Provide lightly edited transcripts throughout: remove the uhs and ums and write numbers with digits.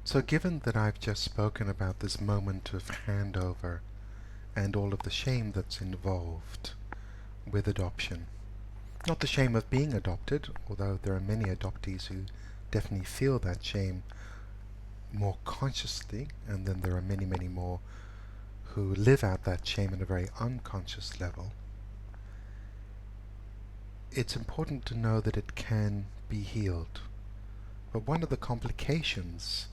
So given that I've just spoken about this moment of handover and all of the shame that's involved with adoption, not the shame of being adopted, although there are many adoptees who definitely feel that shame more consciously, and then there are many, many more who live out that shame in a very unconscious level. It's important to know that it can be healed. But one of the complications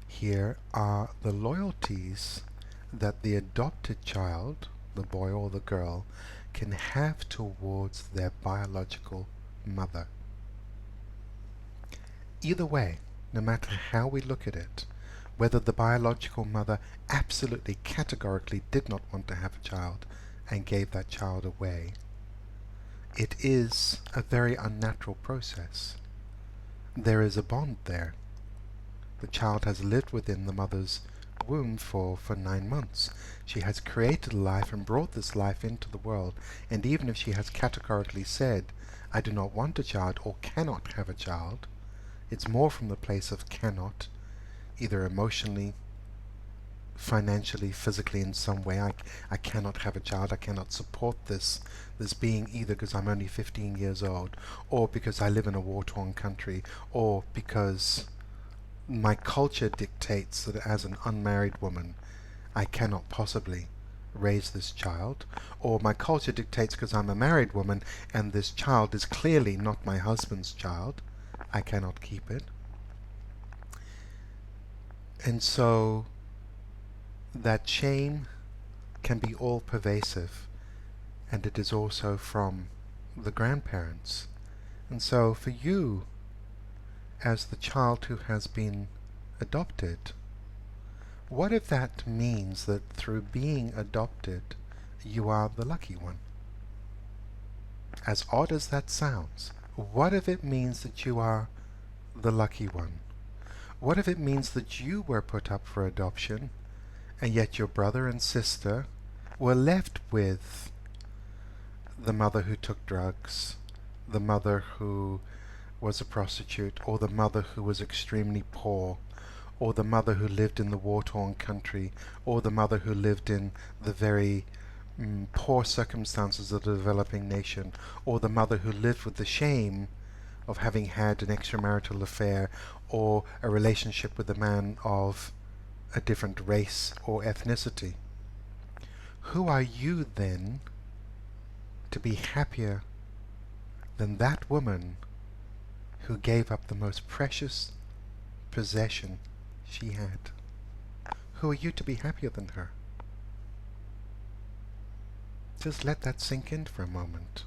here are the loyalties that the adopted child, the boy or the girl, can have towards their biological mother. Either way, no matter how we look at it, whether the biological mother absolutely categorically did not want to have a child and gave that child away, it is a very unnatural process. There is a bond there. The child has lived within the mother's womb for 9 months. She has created a life and brought this life into the world, and even if she has categorically said, I do not want a child or cannot have a child, it's more from the place of cannot, either emotionally, financially, physically, in some way. I cannot have a child, I cannot support this being, either because I'm only 15 years old, or because I live in a war-torn country, or because my culture dictates that as an unmarried woman I cannot possibly raise this child, or my culture dictates because I'm a married woman and this child is clearly not my husband's child, I cannot keep it. And so that shame can be all pervasive, and it is also from the grandparents. And so for you, as the child who has been adopted, what if that means that through being adopted you are the lucky one? As odd as that sounds, what if it means that you are the lucky one? What if it means that you were put up for adoption and yet your brother and sister were left with the mother who took drugs, the mother who was a prostitute, or the mother who was extremely poor, or the mother who lived in the war-torn country, or the mother who lived in the very poor circumstances of the developing nation, or the mother who lived with the shame of having had an extramarital affair or a relationship with a man of a different race or ethnicity. Who are you then to be happier than that woman who gave up the most precious possession she had? Who are you to be happier than her? Just let that sink in for a moment.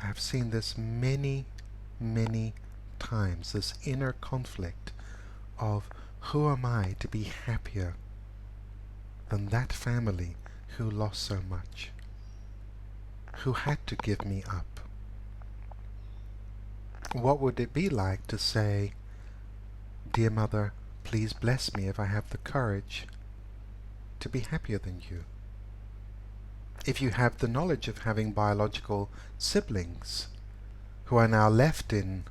I've seen this many, many times, this inner conflict of who am I to be happier than that family who lost so much, who had to give me up. What would it be like to say, dear mother, please bless me if I have the courage to be happier than you? If you have the knowledge of having biological siblings who are now left in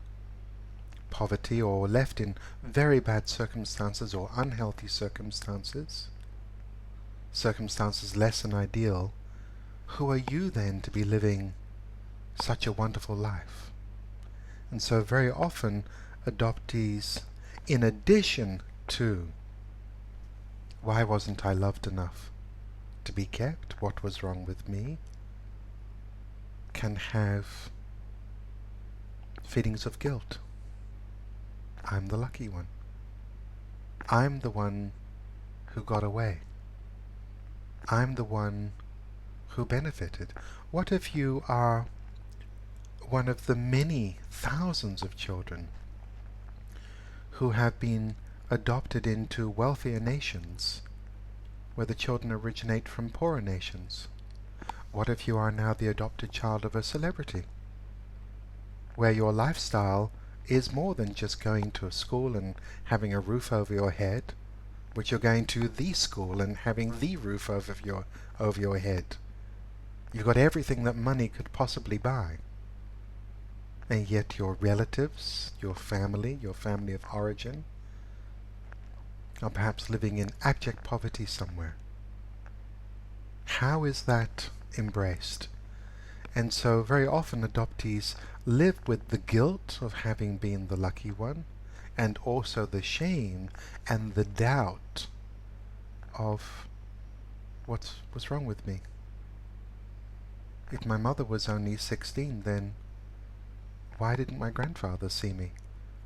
poverty or left in very bad circumstances or unhealthy circumstances, circumstances less than ideal, who are you then to be living such a wonderful life? And so very often adoptees, in addition to why wasn't I loved enough to be kept, what was wrong with me, can have feelings of guilt. I'm the lucky one. I'm the one who got away. I'm the one who benefited. What if you are one of the many thousands of children who have been adopted into wealthier nations where the children originate from poorer nations? What if you are now the adopted child of a celebrity, where your lifestyle is more than just going to a school and having a roof over your head, but you're going to the school and having the roof over your head. You've got everything that money could possibly buy. And yet your relatives, your family of origin, or perhaps living in abject poverty somewhere. How is that embraced? And so very often adoptees live with the guilt of having been the lucky one, and also the shame and the doubt of what's wrong with me. If my mother was only 16, then why didn't my grandfather see me?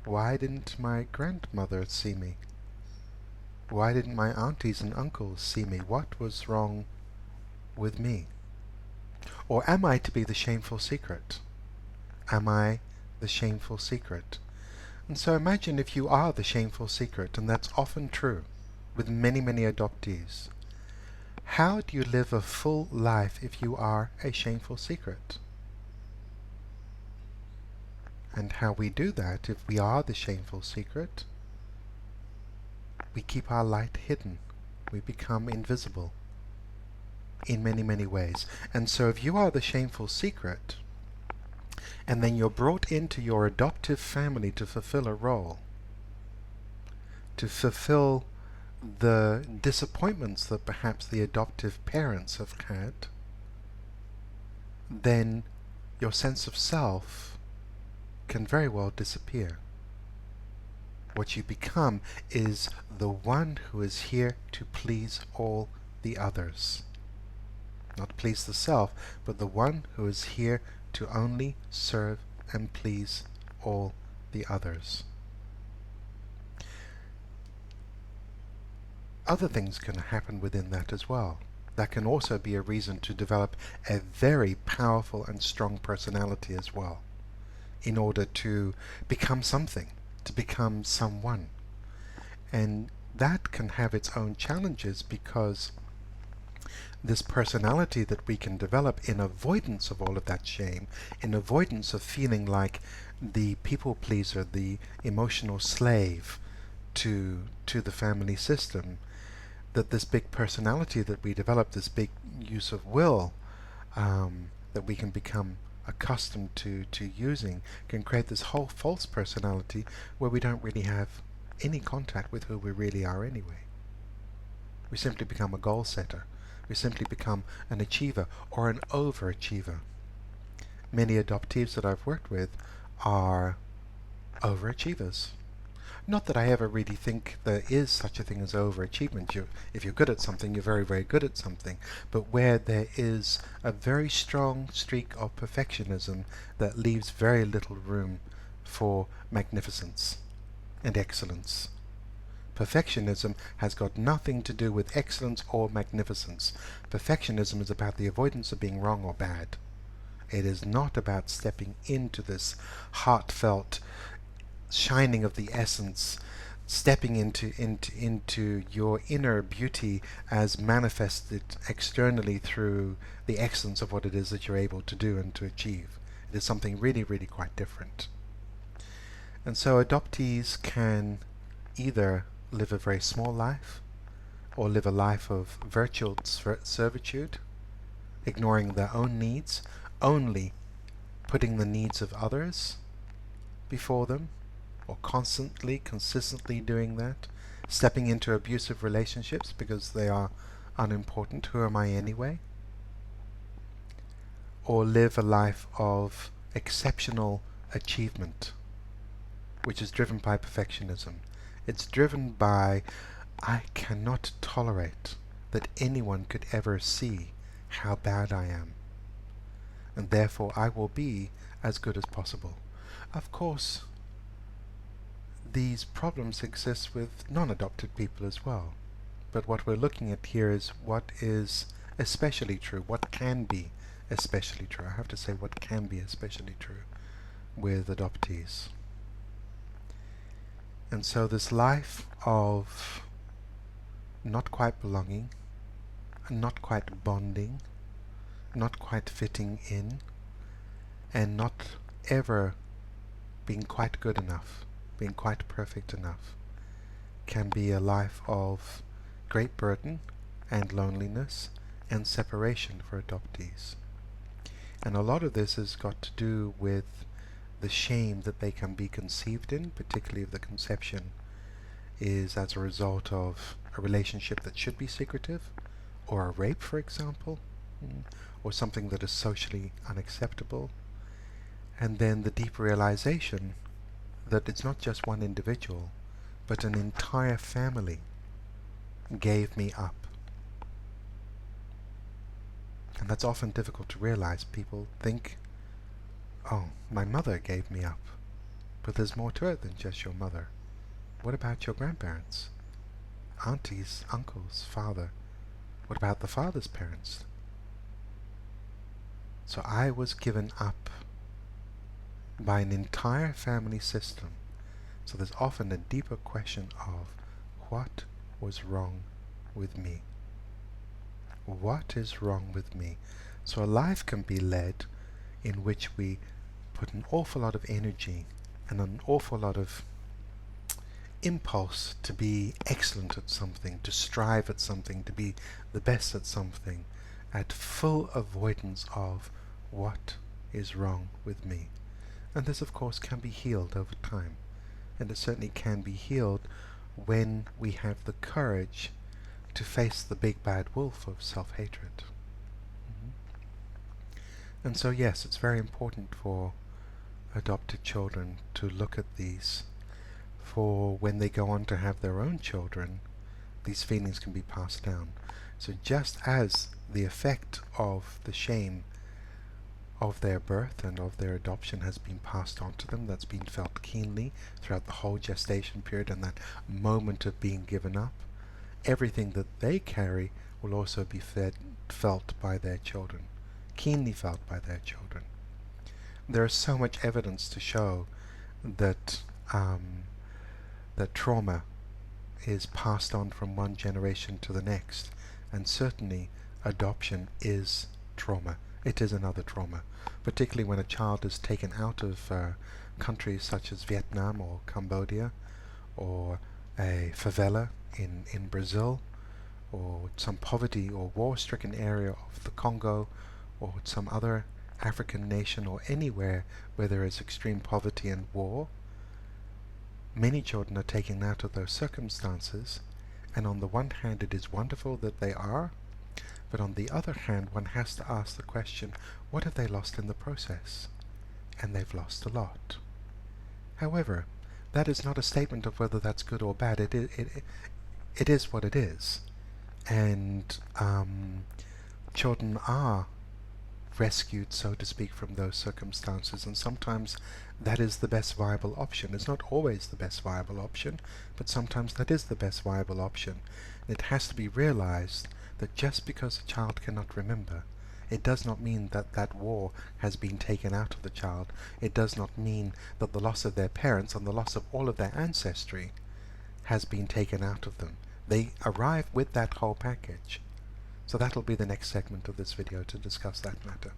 Why didn't my grandmother see me? Why didn't my aunties and uncles see me? What was wrong with me? Or am I to be the shameful secret? Am I the shameful secret? And so imagine if you are the shameful secret, and that's often true with many, many adoptees. How do you live a full life if you are a shameful secret? And how we do that, if we are the shameful secret, we keep our light hidden. We become invisible in many, many ways. And so if you are the shameful secret, and then you're brought into your adoptive family to fulfill a role, to fulfill the disappointments that perhaps the adoptive parents have had, then your sense of self can very well disappear. What you become is the one who is here to please all the others. Not please the self, but the one who is here to only serve and please all the others. Other things can happen within that as well. That can also be a reason to develop a very powerful and strong personality as well, in order to become something, to become someone. And that can have its own challenges, because this personality that we can develop in avoidance of all of that shame, in avoidance of feeling like the people pleaser, the emotional slave to the family system, that this big personality that we develop, this big use of will that we can become accustomed to using, can create this whole false personality where we don't really have any contact with who we really are anyway. We simply become a goal setter. We simply become an achiever or an overachiever. Many adoptees that I've worked with are overachievers. Not that I ever really think there is such a thing as overachievement. If you're good at something, you're very, very good at something. But where there is a very strong streak of perfectionism that leaves very little room for magnificence and excellence. Perfectionism has got nothing to do with excellence or magnificence. Perfectionism is about the avoidance of being wrong or bad. It is not about stepping into this heartfelt shining of the essence, stepping into your inner beauty as manifested externally through the excellence of what it is that you're able to do and to achieve. It is something really, really quite different. And so adoptees can either live a very small life, or live a life of virtual servitude, ignoring their own needs, only putting the needs of others before them, or consistently doing that, stepping into abusive relationships because they are unimportant. Who am I anyway? Or live a life of exceptional achievement, which is driven by perfectionism. It's driven by, I cannot tolerate that anyone could ever see how bad I am, and therefore I will be as good as possible. Of course, these problems exist with non-adopted people as well. But what we're looking at here is what is especially true, what can be especially true. I have to say what can be especially true with adoptees. And so this life of not quite belonging, not quite bonding, not quite fitting in, and not ever being quite good enough, being quite perfect enough, can be a life of great burden and loneliness and separation for adoptees. And a lot of this has got to do with the shame that they can be conceived in, particularly of the conception, is as a result of a relationship that should be secretive, or a rape, for example, or something that is socially unacceptable. And then the deep realization that it's not just one individual, but an entire family gave me up. And that's often difficult to realize. People think, oh, my mother gave me up. But there's more to it than just your mother. What about your grandparents? Aunties, uncles, father? What about the father's parents? So I was given up by an entire family system. So there's often a deeper question of, what was wrong with me? What is wrong with me? So a life can be led in which we put an awful lot of energy and an awful lot of impulse to be excellent at something, to strive at something, to be the best at something, at full avoidance of what is wrong with me. And this, of course, can be healed over time. And it certainly can be healed when we have the courage to face the big bad wolf of self-hatred. And so yes, it's very important for adopted children to look at these, for when they go on to have their own children, these feelings can be passed down. So just as the effect of the shame of their birth and of their adoption has been passed on to them, that's been felt keenly throughout the whole gestation period and that moment of being given up, everything that they carry will also be felt by their children, keenly felt by their children. There is so much evidence to show that that trauma is passed on from one generation to the next, and certainly adoption is trauma. It is another trauma, particularly when a child is taken out of countries such as Vietnam or Cambodia, or a favela in Brazil, or some poverty or war-stricken area of the Congo, or some other African nation, or anywhere where there is extreme poverty and war. Many children are taken out of those circumstances, and on the one hand it is wonderful that they are, but on the other hand one has to ask the question, what have they lost in the process? And they've lost a lot. However, that is not a statement of whether that's good or bad. It is what it is. And children are rescued, so to speak, from those circumstances, and sometimes that is the best viable option. It's not always the best viable option, but sometimes that is the best viable option. It has to be realized that just because a child cannot remember, it does not mean that that war has been taken out of the child. It does not mean that the loss of their parents and the loss of all of their ancestry has been taken out of them. They arrive with that whole package. So that'll be the next segment of this video to discuss that matter.